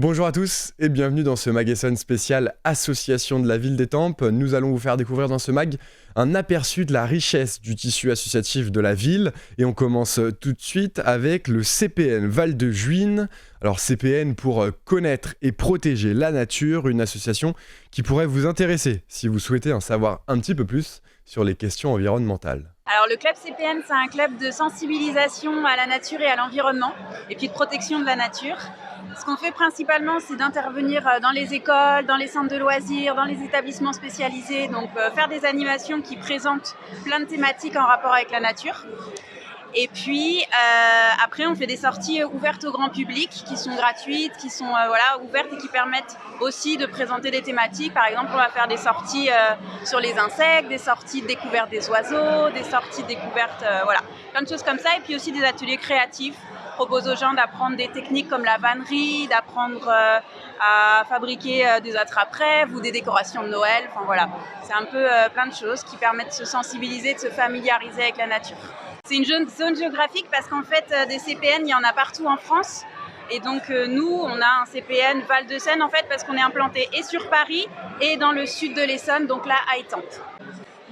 Bonjour à tous et bienvenue dans ce Magasin spécial Association de la Ville d'Étampes. Nous allons vous faire découvrir dans ce mag un aperçu de la richesse du tissu associatif de la ville. Et on commence tout de suite avec le CPN Val de Juine. Alors CPN pour connaître et protéger la nature, une association qui pourrait vous intéresser si vous souhaitez en savoir un petit peu plus sur les questions environnementales. Alors le club CPN, c'est un club de sensibilisation à la nature et à l'environnement, et puis de protection de la nature. Ce qu'on fait principalement, c'est d'intervenir dans les écoles, dans les centres de loisirs, dans les établissements spécialisés, donc faire des animations qui présentent plein de thématiques en rapport avec la nature. Et puis après, on fait des sorties ouvertes au grand public, qui sont gratuites, qui sont ouvertes et qui permettent aussi de présenter des thématiques. Par exemple, on va faire des sorties sur les insectes, des sorties de découverte des oiseaux, des sorties de découverte, plein de choses comme ça. Et puis aussi des ateliers créatifs. On propose aux gens d'apprendre des techniques comme la vannerie, d'apprendre à fabriquer des attrape-rêves ou des décorations de Noël. Enfin voilà, c'est un peu plein de choses qui permettent de se sensibiliser, de se familiariser avec la nature. C'est une zone géographique parce qu'en fait, des CPN, il y en a partout en France. Et donc, nous, on a un CPN Val-de-Seine, en fait, parce qu'on est implanté et sur Paris et dans le sud de l'Essonne, donc là, à Étampes.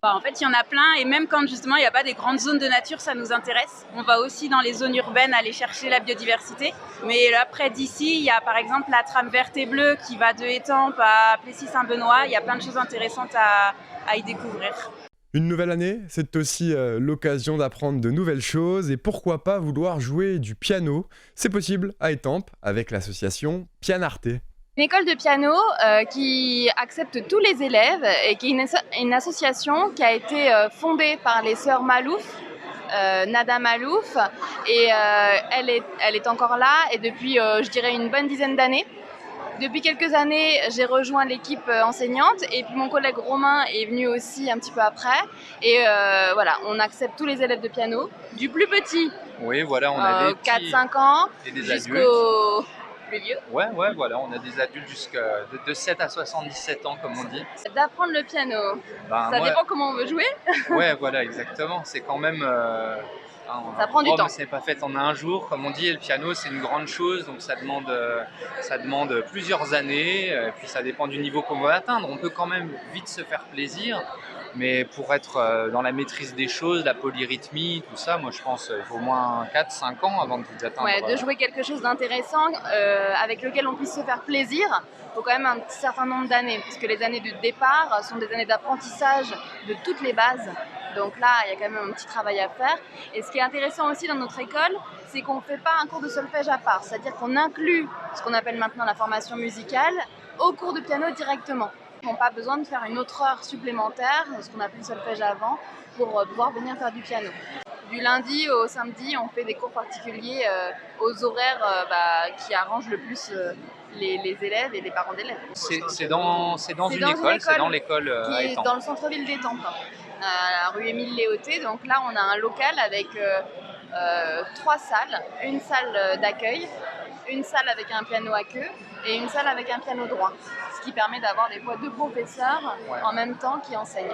En fait, il y en a plein. Et même quand, justement, il n'y a pas des grandes zones de nature, ça nous intéresse. On va aussi dans les zones urbaines aller chercher la biodiversité. Mais là, près d'ici, il y a, par exemple, la trame verte et bleue qui va de Étampes à Plessis-Saint-Benoît. Il y a plein de choses intéressantes à y découvrir. Une nouvelle année, c'est aussi l'occasion d'apprendre de nouvelles choses et pourquoi pas vouloir jouer du piano. C'est possible à Étampes avec l'association Pianarte. Une école de piano qui accepte tous les élèves et qui est une association qui a été fondée par les sœurs Malouf, Nada Malouf, et elle est encore là et depuis, je dirais, une bonne dizaine d'années. Depuis quelques années, j'ai rejoint l'équipe enseignante et puis mon collègue Romain est venu aussi un petit peu après. Et on accepte tous les élèves de piano, du plus petit, oui, voilà, on a des 4-5 ans, et des jusqu'au plus vieux. Ouais, voilà, on a des adultes de 7 à 77 ans, comme on dit. D'apprendre le piano, ça dépend comment on veut jouer. Ouais, voilà, exactement. C'est quand même... ça prend du temps. C'est pas fait en un jour, comme on dit, et le piano c'est une grande chose, donc ça demande plusieurs années, et puis ça dépend du niveau qu'on veut atteindre. On peut quand même vite se faire plaisir, mais pour être dans la maîtrise des choses, la polyrythmie, tout ça, moi je pense qu'il faut au moins 4-5 ans avant d'atteindre... Ouais, de jouer quelque chose d'intéressant avec lequel on puisse se faire plaisir. Il faut quand même un certain nombre d'années, puisque les années de départ sont des années d'apprentissage de toutes les bases. Donc là, il y a quand même un petit travail à faire. Et ce qui est intéressant aussi dans notre école, c'est qu'on ne fait pas un cours de solfège à part. C'est-à-dire qu'on inclut ce qu'on appelle maintenant la formation musicale au cours de piano directement. On n'a pas besoin de faire une autre heure supplémentaire, ce qu'on appelle le solfège avant, pour pouvoir venir faire du piano. Du lundi au samedi, on fait des cours particuliers aux horaires qui arrangent le plus les élèves et les parents d'élèves. C'est dans l'école qui est dans le centre-ville d'Étampes, à la rue Émile Léoté. Donc là, on a un local avec 3 salles, une salle d'accueil, une salle avec un piano à queue et une salle avec un piano droit, ce qui permet d'avoir des fois 2 professeurs en même temps qui enseignent.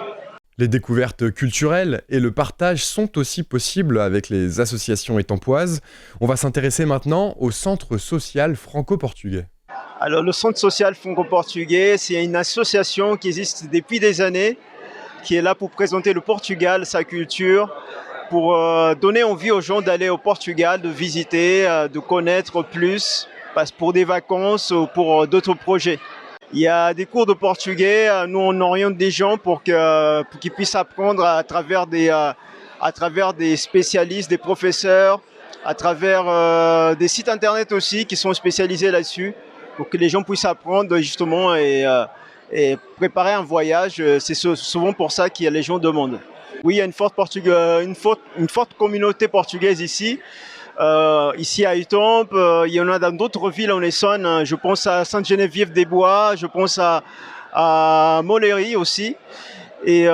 Les découvertes culturelles et le partage sont aussi possibles avec les associations étampoises. On va s'intéresser maintenant au Centre social franco-portugais. Alors le Centre social franco-portugais, c'est une association qui existe depuis des années, qui est là pour présenter le Portugal, sa culture, pour donner envie aux gens d'aller au Portugal, de visiter, de connaître plus, pour des vacances ou pour d'autres projets. Il y a des cours de portugais, nous on oriente des gens pour qu'ils puissent apprendre à travers des spécialistes, des professeurs, à travers des sites internet aussi qui sont spécialisés là-dessus, pour que les gens puissent apprendre justement et préparer un voyage. C'est souvent pour ça que les gens demandent. Oui, il y a une forte communauté portugaise ici. Ici à Étampes, il y en a dans d'autres villes en Essonne. Je pense à Sainte-Geneviève-des-Bois, je pense à Montlhéry aussi. Et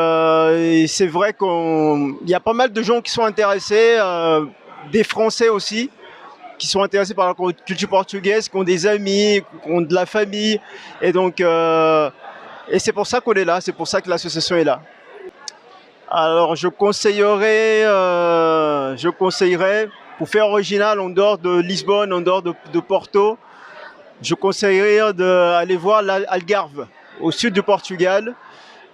c'est vrai qu'il y a pas mal de gens qui sont intéressés, des Français aussi, qui sont intéressés par la culture portugaise, qui ont des amis, qui ont de la famille. Et donc, et c'est pour ça qu'on est là, c'est pour ça que l'association est là. Alors, je conseillerais pour faire original en dehors de Lisbonne, en dehors de Porto, je conseillerais d'aller voir l'Algarve, au sud du Portugal.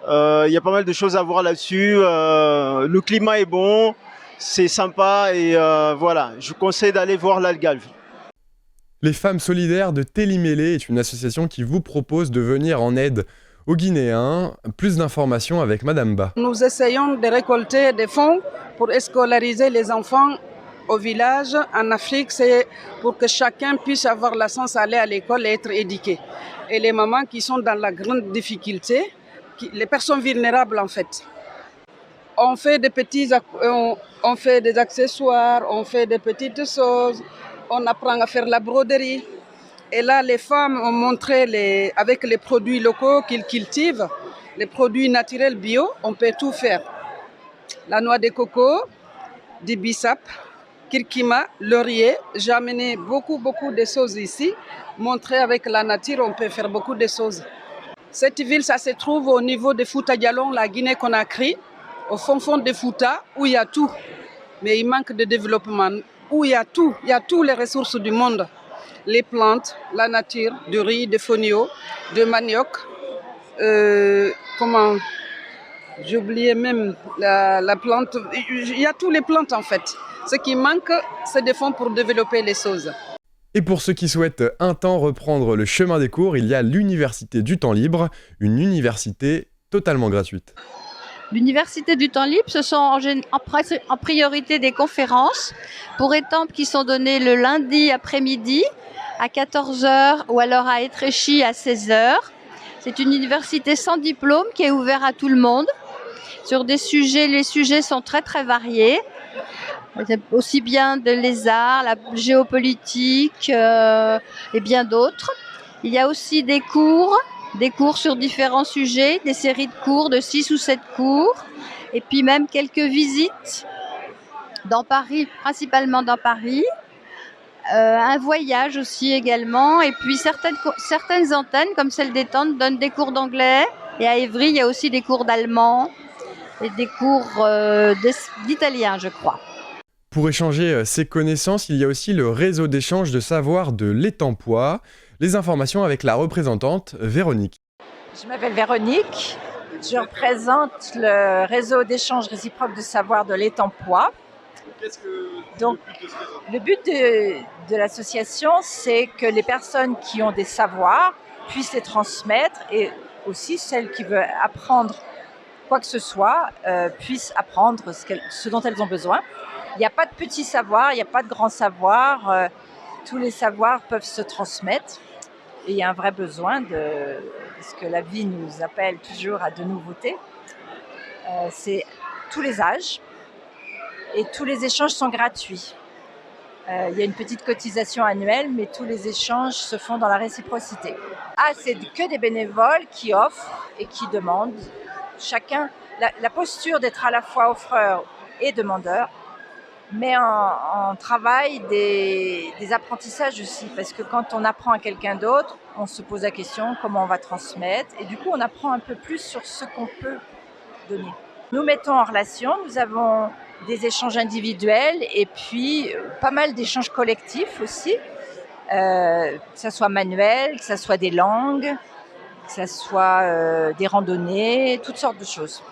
Il y a pas mal de choses à voir là-dessus. Le climat est bon, c'est sympa et voilà, je conseille d'aller voir l'Algarve. Les Femmes Solidaires de Télimélé est une association qui vous propose de venir en aide aux Guinéens. Plus d'informations avec Madame Ba. Nous essayons de récolter des fonds pour scolariser les enfants au village. En Afrique, c'est pour que chacun puisse avoir la chance d'aller à l'école et être éduqué. Et les mamans qui sont dans la grande difficulté, les personnes vulnérables en fait. On fait on fait des accessoires, on fait des petites choses, on apprend à faire la broderie. Et là, les femmes ont montré avec les produits locaux qu'ils cultivent, les produits naturels bio, on peut tout faire. La noix de coco, du bissap, curcuma, laurier. J'ai amené beaucoup de choses ici. Montrer avec la nature, on peut faire beaucoup de choses. Cette ville, ça se trouve au niveau de Fouta Djallon, la Guinée-Conakry, au fond de Fouta, où il y a tout. Mais il manque de développement, où il y a tout. Il y a toutes les ressources du monde. Les plantes, la nature, du riz, des fonio, de manioc. J'ai oublié même la plante. Il y a toutes les plantes en fait. Ce qui manque, c'est des fonds pour développer les choses. Et pour ceux qui souhaitent un temps reprendre le chemin des cours, il y a l'Université du Temps Libre, une université totalement gratuite. L'Université du Temps Libre, ce sont en priorité des conférences pour Étampes qui sont données le lundi après-midi à 14h ou alors à Étréchy à 16h. C'est une université sans diplôme qui est ouverte à tout le monde. Sur des sujets, les sujets sont très variés. Aussi bien les arts, la géopolitique et bien d'autres. Il y a aussi des cours sur différents sujets, des séries de cours de 6 ou 7 cours, et puis même quelques visites dans Paris, principalement dans Paris. Un voyage aussi également, et puis certaines antennes, comme celle d'Étampes, donnent des cours d'anglais, et à Évry, il y a aussi des cours d'allemand et des cours d'italien, je crois. Pour échanger ses connaissances, il y a aussi le réseau d'échange de savoir de l'Étampois. Les informations avec la représentante Véronique. Je m'appelle Véronique, je représente le réseau d'échange réciproque de savoir de l'Étampois. Donc, le but de l'association, c'est que les personnes qui ont des savoirs puissent les transmettre et aussi celles qui veulent apprendre quoi que ce soit puissent apprendre ce dont elles ont besoin. Il n'y a pas de petits savoirs, il n'y a pas de grands savoirs. Tous les savoirs peuvent se transmettre et il y a un vrai besoin parce que la vie nous appelle toujours à de nouveautés. C'est tous les âges et tous les échanges sont gratuits. Il y a une petite cotisation annuelle, mais tous les échanges se font dans la réciprocité. C'est que des bénévoles qui offrent et qui demandent. Chacun, la posture d'être à la fois offreur et demandeur, mais en travail des apprentissages aussi, parce que quand on apprend à quelqu'un d'autre, on se pose la question comment on va transmettre, et du coup on apprend un peu plus sur ce qu'on peut donner. Nous mettons en relation, nous avons des échanges individuels et puis pas mal d'échanges collectifs aussi, que ce soit manuel, que ce soit des langues, que ce soit des randonnées, toutes sortes de choses.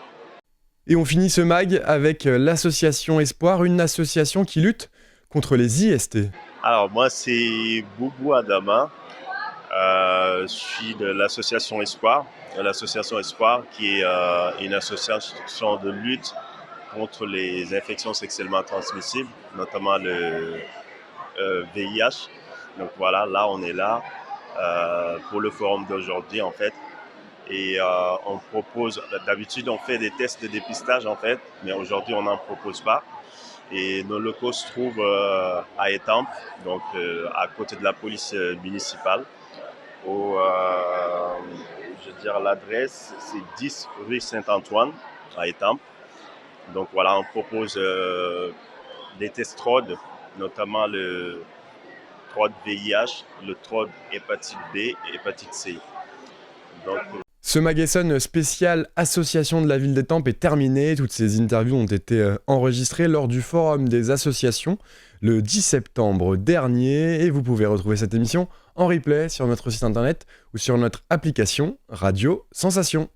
Et on finit ce mag avec l'association Espoir, une association qui lutte contre les IST. Alors moi c'est Boubou Adama, je suis de l'association Espoir. L'association Espoir qui est une association de lutte contre les infections sexuellement transmissibles, notamment le VIH. Donc voilà, là on est là pour le forum d'aujourd'hui en fait. Et on propose, d'habitude on fait des tests de dépistage en fait, mais aujourd'hui on n'en propose pas. Et nos locaux se trouvent à Étampes, donc à côté de la police municipale. Je veux dire l'adresse, c'est 10 rue Saint-Antoine à Étampes. Donc voilà, on propose des tests TROD, notamment le TROD VIH, le TROD hépatite B et hépatite C. Donc, Ce Magason spécial Association de la Ville d'Étampes est terminé. Toutes ces interviews ont été enregistrées lors du Forum des associations le 10 septembre dernier. Et vous pouvez retrouver cette émission en replay sur notre site internet ou sur notre application Radio Sensation.